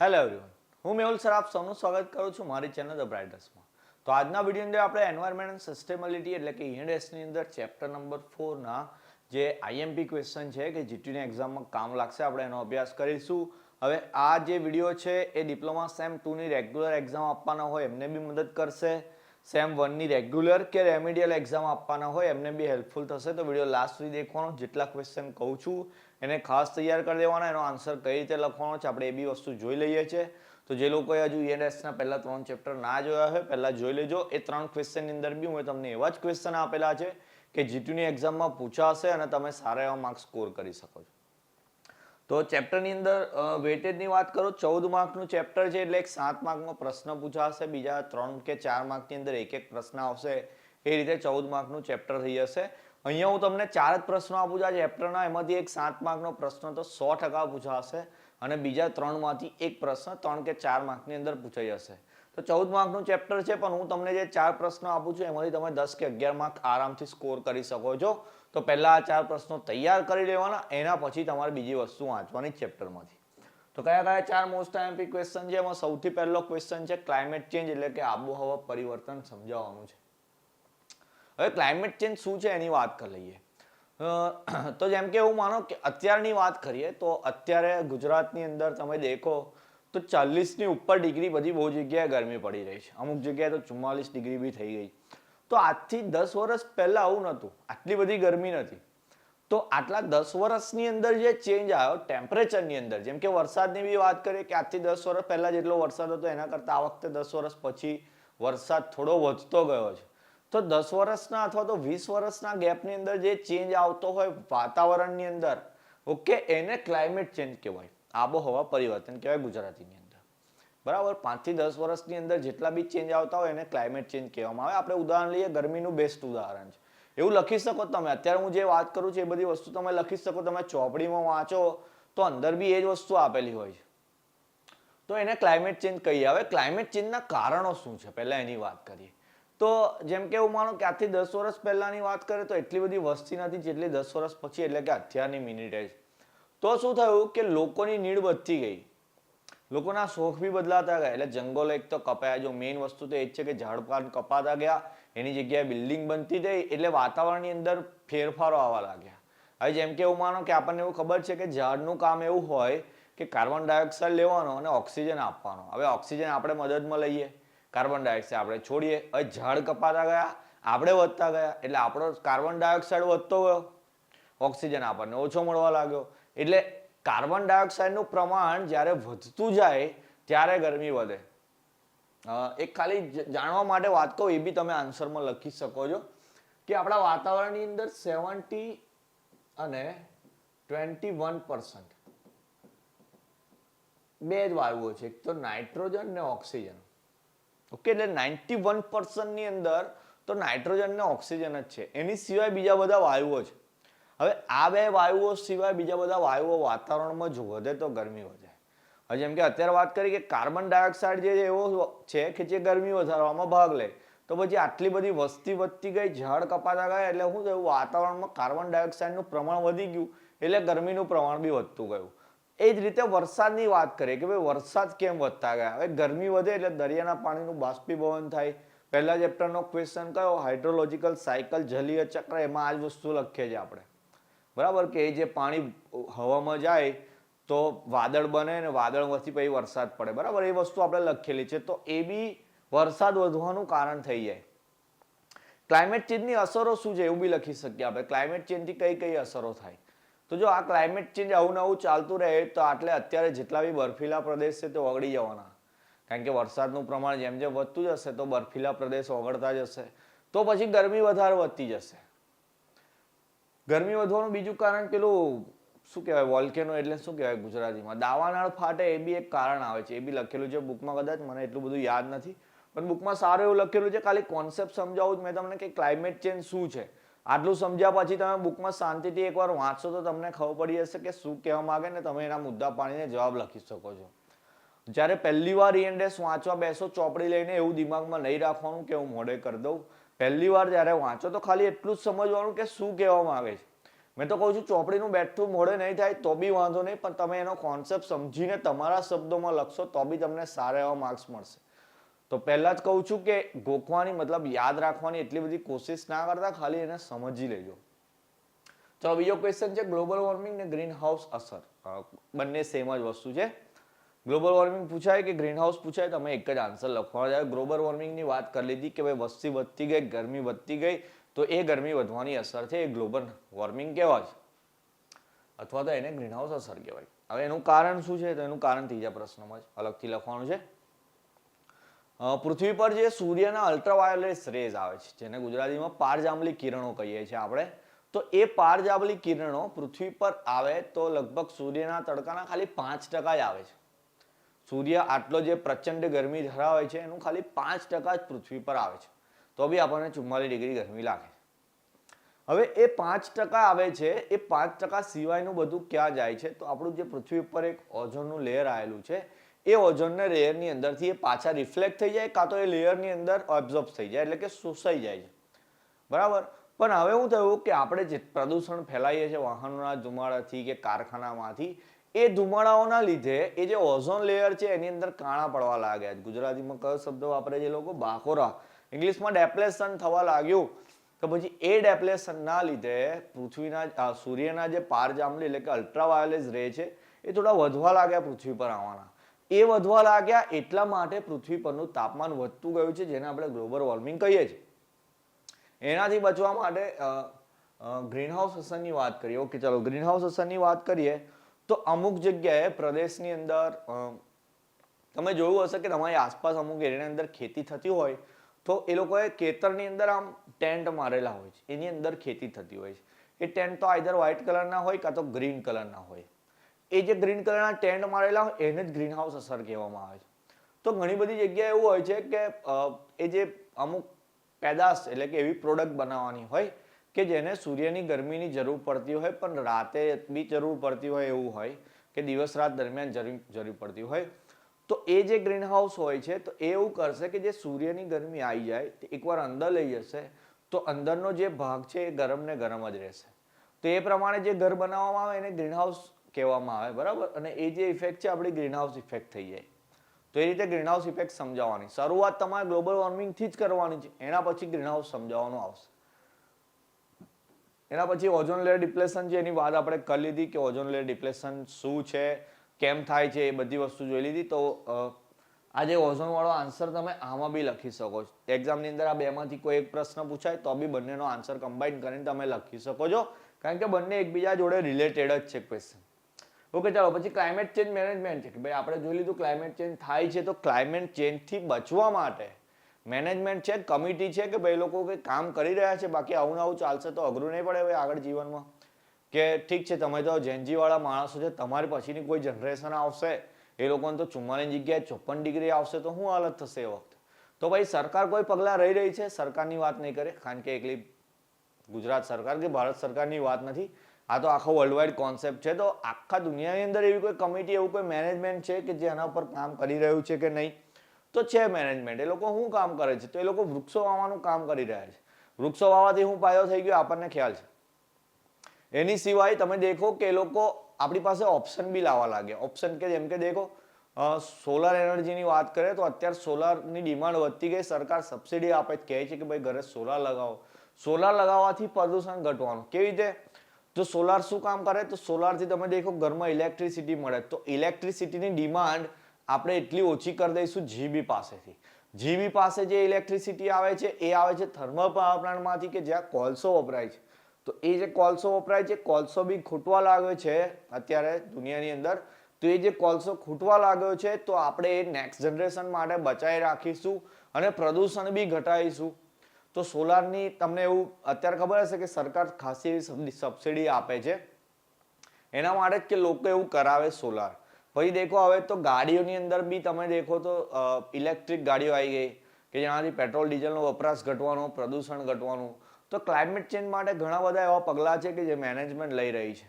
Hello everyone, હું Mehul sir આપ સૌનું સ્વાગત કરું છું મારી ચેનલ ધ બ્રાઇટર્સમાં. તો આજના વિડીયો અંદર આપણે એન્વાયરમેન્ટ એન્ડ સસ્ટેનેબિલિટી એટલે કે ENDSની અંદર ચેપ્ટર નંબર 4ના જે IMP ક્વેશ્ચન છે કે જીટીની એક્ઝામમાં કામ લાગશે આપણે એનો અભ્યાસ કરીશું. હવે આ જે વિડીયો છે એ ડિપ્લોમા સેમ 2ની રેગ્યુલર એક્ઝામ આપવાના હોય એમને બી મદદ કરશે, સેમ 1ની રેગ્યુલર કે રેમિડિયલ એક્ઝામ આપવાના હોય એમને બી હેલ્પફુલ થશે. તો વિડીયો લાસ્ટ સુધી દેખવાનો, જેટલા ક્વેશ્ચન કહું છું એને ખાસ તૈયાર કરી દેવાના, એનો આન્સર કઈ રીતે લખવાનો છે આપણે એ બી વસ્તુ જોઈ લઈએ છીએ. તો જે લોકોએ હજુ ENDSના પહેલા 3 ચેપ્ટર ના જોયા હોય પહેલા જોઈ લેજો. એ 3 ક્વેશ્ચનની અંદર બી હું તમને એવા જ ક્વેશ્ચન આપેલા છે કે જીટીની એક્ઝામમાં પૂછાશે અને તમે સારા એવા માર્ક્સ સ્કોર કરી શકો છો. તો ચેપ્ટરની અંદર વેટેજની વાત કરું, 14 માર્કનું ચેપ્ટર છે એટલે એક 7 માર્કનો પ્રશ્ન પૂછાશે, બીજા 3 કે 4 માર્કની અંદર એક પ્રશ્ન આવશે. એ રીતે 14 માર્કનું ચેપ્ટર થઈ જશે. અહીંયા હું તમને 4 જ પ્રશ્નો આપું છું આ ચેપ્ટરના, એમાંથી એક 7 માર્કનો પ્રશ્ન તો 100% પૂછાશે અને બીજા 3માંથી એક પ્રશ્ન 3 કે 4 માર્કની અંદર પૂછાઈ જશે. તો 14 માર્કનું ચેપ્ટર છે, પણ હું તમને જે 4 પ્રશ્નો આપું છું એમાંથી તમે 10 કે 11 માર્ક આરામથી સ્કોર કરી શકો છો. તો પહેલા આ 4 પ્રશ્નો તૈયાર કરી લેવાના, એના પછી તમારે બીજી વસ્તુ વાંચવાની ચેપ્ટરમાંથી. તો કયા કયા 4 મોસ્ટ IMP ક્વેશ્ચન છે? એમાં સૌથી પહેલો ક્વેશ્ચન છે ક્લાઇમેટ ચેન્જ એટલે કે આબોહવા પરિવર્તન સમજાવવાનું છે. હવે ક્લાઇમેટ ચેન્જ શું છે એની વાત કરી લઈએ. તો જેમ કે એવું માનો કે અત્યારની વાત કરીએ તો અત્યારે ગુજરાતની અંદર તમે દેખો તો 40ની ઉપર ડિગ્રી બધી બહુ જગ્યાએ ગરમી પડી રહી છે, અમુક જગ્યાએ તો 44 ડિગ્રી બી થઈ ગઈ. તો આજથી 10 વર્ષ પહેલા આવું નહોતું, આટલી બધી ગરમી નથી. તો આટલા 10 વર્ષની અંદર જે ચેન્જ આવ્યો ટેમ્પરેચરની અંદર, જેમ કે વરસાદની બી વાત કરીએ કે આજથી 10 વર્ષ પહેલા જેટલો વરસાદ હતો એના કરતાં આ વખતે 10 વર્ષ પછી વરસાદ થોડો વધતો ગયો છે. તો 10 વર્ષના અથવા તો 20 વર્ષના ગેપની અંદર જે ચેન્જ આવતો હોય વાતાવરણની અંદર, ઓકે, એને ક્લાઇમેટ ચેન્જ કહેવાય, આબોહવા પરિવર્તન કહેવાય ગુજરાતીની અંદર. બરાબર, 5 થી 10 વર્ષની અંદર જેટલા બી ચેન્જ આવતા હોય એને ક્લાઇમેટ ચેન્જ કહેવામાં આવે. આપણે ઉદાહરણ લઈએ, ગરમીનું બેસ્ટ ઉદાહરણ છે. એવું લખી શકો તમે, અત્યારે હું જે વાત કરું છું એ બધી વસ્તુ તમે લખી શકો. તમે ચોપડીમાં વાંચો તો અંદર બી એ જ વસ્તુ આપેલી હોય છે. તો એને ક્લાઇમેટ ચેન્જ કહીએ. હવે ક્લાઇમેટ ચેન્જના કારણો શું છે પહેલા એની વાત કરીએ. તો જેમ કે એવું માનો કે આજથી 10 વર્ષ પહેલાની વાત કરીએ તો એટલી બધી વસ્તી નથી જેટલી 10 વર્ષ પછી એટલે કે અત્યારની મિનિટે છે. તો શું થયું કે લોકોની નીડ વધતી ગઈ, લોકોના શોખ બી બદલાતા ગયા, એટલે જંગલો એક તો કપાયા. જો મેઇન વસ્તુ તો એ જ છે કે ઝાડપાન કપાતા ગયા, એની જગ્યાએ બિલ્ડિંગ બનતી ગઈ એટલે વાતાવરણની અંદર ફેરફારો આવવા લાગ્યા. હવે જેમ કે એવું માનો કે આપણને એવું ખબર છે કે ઝાડનું કામ એવું હોય કે કાર્બન ડાયોક્સાઇડ લેવાનો અને ઓક્સિજન આપવાનો. હવે ઓક્સિજન આપણે મદદમાં લઈએ, કાર્બન ડાયોક્સાઇડ આપણે છોડીએ. હવે ઝાડ કપાતા ગયા, આપણે વધતા ગયા, એટલે આપણો કાર્બન ડાયોક્સાઇડ વધતો ગયો, ઓક્સિજન આપણને ઓછો મળવા લાગ્યો. એટલે કાર્બન ડાયોક્સાઇડનું પ્રમાણ જ્યારે વધતું જાય ત્યારે ગરમી વધે. એક ખાલી જાણવા માટે વાત કહું, એ બી તમે આન્સરમાં લખી શકો છો કે આપણા વાતાવરણની અંદર 70 અને 21% બે જ વાયુઓ છે, એક તો નાઇટ્રોજન ને ઓક્સિજન. ઓકે, એટલે 91% ની અંદર તો નાઇટ્રોજન ને ઓક્સિજન જ છે, એની સિવાય બીજા બધા વાયુઓ છે. હવે આ બે વાયુઓ સિવાય બીજા બધા વાયુઓ વાતાવરણમાં જો વધે તો ગરમી વધે. હવે જેમ કે અત્યારે વાત કરી કે કાર્બન ડાયોક્સાઇડ જે એવો છે કે જે ગરમી વધારવામાં ભાગ લે, તો પછી આટલી બધી વસ્તી વધતી ગઈ, ઝાડ કપાતા ગયા, એટલે શું થયું, વાતાવરણમાં કાર્બન ડાયોક્સાઇડનું પ્રમાણ વધી ગયું એટલે ગરમીનું પ્રમાણ બી વધતું ગયું. એ જ રીતે વરસાદની વાત કરીએ કે ભાઈ વરસાદ કેમ વધતા ગયા. હવે ગરમી વધે એટલે દરિયાના પાણીનું બાષ્પીભવન થાય. પહેલા ચેપ્ટરનો ક્વેશ્ચન કયો, હાઇડ્રોલોજિકલ સાયકલ, જલીય ચક્ર, એમાં આ જ વસ્તુ લખીએ છીએ આપણે. બરાબર, કે એ જે પાણી હવામાં જાય તો વાદળ બને ને વાદળમાંથી પછી વરસાદ પડે. બરાબર, એ વસ્તુ આપણે લખેલી છે. તો એ બી વરસાદ વધવાનું કારણ થઈ જાય. ક્લાઇમેટ ચેન્જની અસરો શું છે એવું બી લખી શકીએ આપણે. ક્લાઇમેટ ચેન્જથી કઈ કઈ અસરો થાય. તો જો આ ક્લાઇમેટ ચેન્જ આવું નવું ચાલતું રહે તો આટલે અત્યારે જેટલા બી બર્ફીલા પ્રદેશ છે તે ઓગળી જવાના. કારણ કે વરસાદનું પ્રમાણ જેમ જેમ વધતું જશે તો બર્ફીલા પ્રદેશ ઓગળતા જશે, તો પછી ગરમી વધારે વધતી જશે. ગરમી વધવાનું બીજું કારણ પેલું શું કહેવાય, વોલ્કેનો એટલે શું કહેવાય ગુજરાતીમાં, દાવાનળ ફાટે, એ બી એક કારણ આવે છે. એ બી લખેલું છે બુકમાં, કદાચ મને એટલું બધું યાદ નથી પણ બુકમાં સારું એવું લખેલું છે. ખાલી કોન્સેપ્ટ સમજાવું જ મેં તમને કે ક્લાઇમેટ ચેન્જ શું છે. આટલું સમજ્યા પછી તમે બુકમાં શાંતિથી એકવાર વાંચશો તો તમને ખબર પડી જશે કે શું કહેવા માંગે ને તમે એના મુદ્દા પાડીને જવાબ લખી શકો છો. જ્યારે પહેલી વાર ENDS વાંચવા બેસો ચોપડી લઈને એવું દિમાગમાં નહીં રાખવાનું કે હું મોઢે કરી દઉં. પહેલી વાર જ્યારે વાંચો તો ખાલી એટલું જ સમજવાનું કે શું કહેવા માંગે છે. મેં તો કહું છું ચોપડીનું બેઠું મોડે નહીં થાય તો બી વાંધો નહીં, પણ તમે એનો કોન્સેપ્ટ સમજીને તમારા શબ્દોમાં લખશો તો બી તમને સારા એવા માર્ક્સ મળશે. તો પહેલા જ કહું છું કે ગોખવાની મતલબ યાદ રાખવાની એટલી બધી કોશિશ ના કરતા, ખાલી એને સમજી લેજો. ચલો બીજો ક્વેશ્ચન છે ગ્લોબલ વોર્મિંગ ને ગ્રીન હાઉસ અસર. બંને સેમ જ વસ્તુ છે. ગ્લોબલ વોર્મિંગ પૂછાય કે ગ્રીન હાઉસ પૂછાય, તમે એક જ આન્સર લખવાનો છે. ગ્લોબલ વોર્મિંગની વાત કરી લીધી કે ભાઈ વસ્તી વધતી ગઈ, ગરમી વધતી ગઈ, તો એ ગરમી વધવાની અસર છે એ ગ્લોબલ વોર્મિંગ કહેવાય છે, અથવા તો એને ગ્રીન હાઉસ અસર કહેવાય. હવે એનું કારણ શું છે? તો એનું કારણ ત્રીજા પ્રશ્નમાં જ અલગથી લખવાનું છે. પૃથ્વી પર જે સૂર્યના અલ્ટ્રાવાયોલેટ રેઝ આવે છે, જેને ગુજરાતીમાં પારજાંબલી કિરણો કહીએ છીએ આપણે, તો એ પારજાંબલી કિરણો પૃથ્વી પર આવે તો લગભગ સૂર્યના તડકાના ખાલી 5% જ આવે છે. સૂર્ય આટલો જે પ્રચંડ ગરમી ધરાવે છે એનું ખાલી 5% જ પૃથ્વી પર આવે છે, તો બી આપણને 44 ડિગ્રી ગરમી લાગે. હવે એ 5% આવે છે, એ 5% સિવાયનું બધું ક્યાં જાય છે? તો આપણું જે પૃથ્વી ઉપર એક ઓઝોનનું લેયર આવેલું છે, એ ઓઝોનના લેયરની અંદરથી એ પાછા રિફ્લેક્ટ થઈ જાય, કાં તો એ લેયરની અંદર એબ્ઝોર્બ થઈ જાય, એટલે કે શોષાઈ જાય છે. બરાબર. પણ હવે શું થયું કે આપણે જે પ્રદૂષણ ફેલાઈએ છીએ વાહનોના ધુમાડાથી કે કારખાનામાંથી, એ ધુમાડાઓના લીધે એ જે ઓઝોન લેયર છે એની અંદર કાણા પડવા લાગ્યા. ગુજરાતીમાં કયો શબ્દ વાપરે છે લોકો? બાકોરા. ઇંગ્લિશમાં ડેપ્લેશન થવા લાગ્યું. તો પછી એ ડેપ્લેશનના લીધે પૃથ્વીના સૂર્યના જે પારજાંબલી એટલે કે અલ્ટ્રાવાયોલેટ રે છે એ થોડા વધવા લાગ્યા પૃથ્વી પર આવવાના. એ વધવા લાગ્યા એટલા માટે પૃથ્વી પરનું તાપમાન વધતું ગયું છે, જેને આપણે ગ્લોબલ વોર્મિંગ કહીએ છીએ. એનાથી બચવા માટે ગ્રીનહાઉસ અસરની વાત કરીએ. ઓકે, ચાલો ગ્રીનહાઉસ અસરની વાત કરીએ તો અમુક જગ્યાએ પ્રદેશની અંદર તમે જોયું હશે કે તમારી આસપાસ અમુક એરિયાની અંદર ખેતી થતી હોય તો એ લોકોએ ખેતરની અંદર આમ ટેન્ટ મારેલા હોય છે, એની અંદર ખેતી થતી હોય છે. એ ટેન્ટ તો આઈધર વ્હાઇટ કલરના હોય કાં તો ગ્રીન કલરના હોય. એ જે ગ્રીન કલરના ટેન્ટ મારેલા હોય એને જ ગ્રીન હાઉસ અસર કહેવામાં આવે છે. તો ઘણી બધી જગ્યાએ એવું હોય છે કે એ જે અમુક પેદાશ એટલે કે એવી પ્રોડક્ટ બનાવવાની હોય કે જેને સૂર્યની ગરમીની જરૂર પડતી હોય, પણ રાતે બી જરૂર પડતી હોય એવું હોય કે દિવસ રાત દરમિયાન જરૂર પડતી હોય. તો એ જે ગ્રીન હાઉસ હોય છે તો એ એવું કરશે કે જે સૂર્યની ગરમી આવી જાય એકવાર અંદર લઈ જશે તો અંદરનો જે ભાગ છે એ ગરમ ને ગરમ જ રહેશે. તો એ પ્રમાણે જે ઘર બનાવવામાં આવે એને ગ્રીન હાઉસ કહેવામાં આવે. બરાબર. અને એ જે ઇફેક્ટ છે આપણી ગ્રીન હાઉસ ઇફેક્ટ થઈ જાય. તો એ રીતે ગ્રીન હાઉસ ઇફેક્ટ સમજાવવાની શરૂઆત તમારે ગ્લોબલ વોર્મિંગથી જ કરવાની છે, એના પછી ગ્રીન હાઉસ સમજાવવાનું આવશે. એના પછી ઓઝોન લેયર ડિપ્લેશન છે, એની વાત આપણે કરી લીધી કે ઓઝોન લેયર ડિપ્લેશન શું છે, કેમ થાય છે, એ બધી વસ્તુ જોઈ લીધી. તો આ જે ઓઝોન વાળો આન્સર તમે આમાં બી લખી શકો છો. એક્ઝામની અંદર આ બેમાંથી કોઈ એક પ્રશ્ન પૂછાય તો બી બંનેનો આન્સર કમ્બાઈન કરીને તમે લખી શકો છો, કારણ કે બંને એકબીજા જોડે રિલેટેડ જ છે ક્વેશ્ચન. ઓકે, ચાલો પછી ક્લાઇમેટ ચેન્જ મેનેજમેન્ટ છે કે ભાઈ આપણે જોઈ લીધું ક્લાઇમેટ ચેન્જ થાય છે, તો ક્લાઇમેટ ચેન્જથી બચવા માટે મેનેજમેન્ટ છે, કમિટી છે કે ભાઈ લોકો કંઈ કામ કરી રહ્યા છે. બાકી આવું ને આવું ચાલશે તો અઘરું નહીં પડે ભાઈ આગળ જીવનમાં, કે ઠીક છે તમે તો જેનજી વાળા માણસો છે, તમારી પછીની કોઈ જનરેશન આવશે એ લોકોને તો 44 જગ્યાએ 54 ડિગ્રી આવશે તો શું હાલત થશે એ વખતે? તો ભાઈ સરકાર કોઈ પગલાં રહી રહી છે, સરકારની વાત નહીં કરે, કારણ કે એકલી ગુજરાત સરકાર કે ભારત સરકારની વાત નથી, આ તો આખો વર્લ્ડવાઇડ કોન્સેપ્ટ છે. તો આખા દુનિયાની અંદર એવી કોઈ કમિટી, એવું કોઈ મેનેજમેન્ટ છે કે જે આના પર કામ કરી રહ્યું છે કે નહીં? તો છે મેનેજમેન્ટ. એ લોકો શું કામ કરે છે? તો એ લોકો વૃક્ષો વાવવાનું કામ કરી રહ્યા છે. વૃક્ષો વાવવાથી શું ફાયદો થઈ ગયો આપણને ખ્યાલ છે. એની સિવાય તમે દેખો કે એ લોકો આપણી પાસે ઓપ્શન બી લાવવા લાગ્યા. ઓપ્શન કે જેમ કે દેખો સોલાર એનર્જીની વાત કરીએ તો અત્યારે સોલારની ડિમાન્ડ વધતી ગઈ, સરકાર સબસિડી આપે કહે છે કે ભાઈ ઘરે સોલાર લગાવો. સોલાર લગાવવાથી પ્રદૂષણ ઘટવાનું. કેવી રીતે? તો સોલાર શું કામ કરે? તો સોલારથી તમે દેખો ઘરમાં ઇલેક્ટ્રિસિટી મળે, તો ઇલેક્ટ્રિસિટીની ડિમાન્ડ આપણે એટલી ઓછી કરી દઈશું જીબી પાસેથી. જીબી પાસે જે ઇલેક્ટ્રિસિટી આવે છે એ આવે છે થર્મલ પાવર પ્લાન્ટમાંથી કે જ્યાં કોલસો વપરાય છે. તો એ જે કોલસો વપરાય છે, કોલસો બી ખૂટવા લાગ્યો છે અત્યારે દુનિયાની અંદર. તો એ જે કોલસો ખૂટવા લાગ્યો છે તો આપણે એ નેક્સ્ટ જનરેશન માટે બચાવી રાખીશું અને પ્રદૂષણ બી ઘટાડીશું. તો સોલારની તમને એવું અત્યારે ખબર હશે કે સરકાર ખાસી એવી સબસિડી આપે છે એના માટે જ કે લોકો એવું કરાવે સોલાર. પછી દેખો હવે તો ગાડીઓની અંદર બી તમે દેખો તો ઇલેક્ટ્રિક ગાડીઓ આવી ગઈ કે જેનાથી પેટ્રોલ ડીઝલનો વપરાશ ઘટવાનો, પ્રદૂષણ ઘટવાનું. તો ક્લાઇમેટ ચેન્જ માટે ઘણા બધા એવા પગલાં છે કે જે મેનેજમેન્ટ લઈ રહી છે.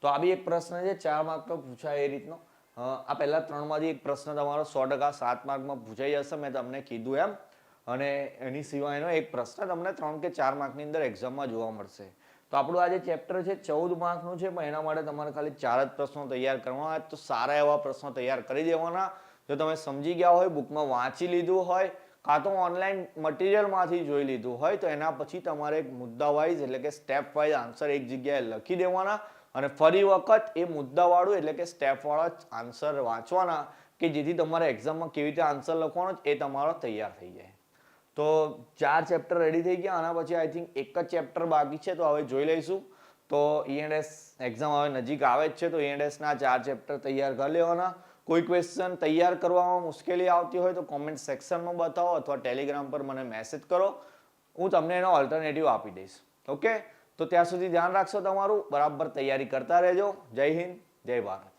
તો આ બી એક પ્રશ્ન છે 4 માર્કનો પૂછાય એ રીતનો. આ પહેલા 3માંથી એક પ્રશ્ન તમારો 100% 7 માર્કમાં પૂછાઈ જશે, મેં તમને કીધું એમ. અને એની સિવાયનો એક પ્રશ્ન તમને 3 કે 4 માર્કની અંદર એક્ઝામમાં જોવા મળશે. તો આપણું આ જે ચેપ્ટર છે 14 માર્કનું છે, પણ એના માટે તમારે ખાલી 4 જ પ્રશ્નો તૈયાર કરવાના, તો સારા એવા પ્રશ્નો તૈયાર કરી દેવાના. જો તમે સમજી ગયા હોય, બુકમાં વાંચી લીધું હોય, કાં તો ઓનલાઈન મટીરિયલમાંથી જોઈ લીધું હોય, તો એના પછી તમારે એક મુદ્દા વાઇઝ એટલે કે સ્ટેપ વાઇઝ આન્સર એક જગ્યાએ લખી દેવાના અને ફરી વખત એ મુદ્દાવાળું એટલે કે સ્ટેપવાળા આન્સર વાંચવાના, કે જેથી તમારે એક્ઝામમાં કેવી રીતે આન્સર લખવાનો એ તમારો તૈયાર થઈ જાય. તો 4 ચેપ્ટર રેડી થઈ ગયા. આના પછી આઈ થિંક એક જ ચેપ્ટર બાકી છે, તો હવે જોઈ લઈશું. તો E&S એક્ઝામ હવે નજીક આવે જ છે, તો E&S ના 4 ચેપ્ટર તૈયાર કરી લેવાના. કોઈ ક્વેશ્ચન તૈયાર કરવામાં મુશ્કેલી આવતી હોય તો કોમેન્ટ સેક્શનમાં બતાવો અથવા ટેલિગ્રામ પર મને મેસેજ કરો, હું તમને એનો ઓલ્ટરનેટિવ આપી દઈશ. ઓકે, તો ત્યાં સુધી ધ્યાન રાખશો તમારું, બરાબર તૈયારી કરતા રહેજો. જય હિન્દ, જય ભારત.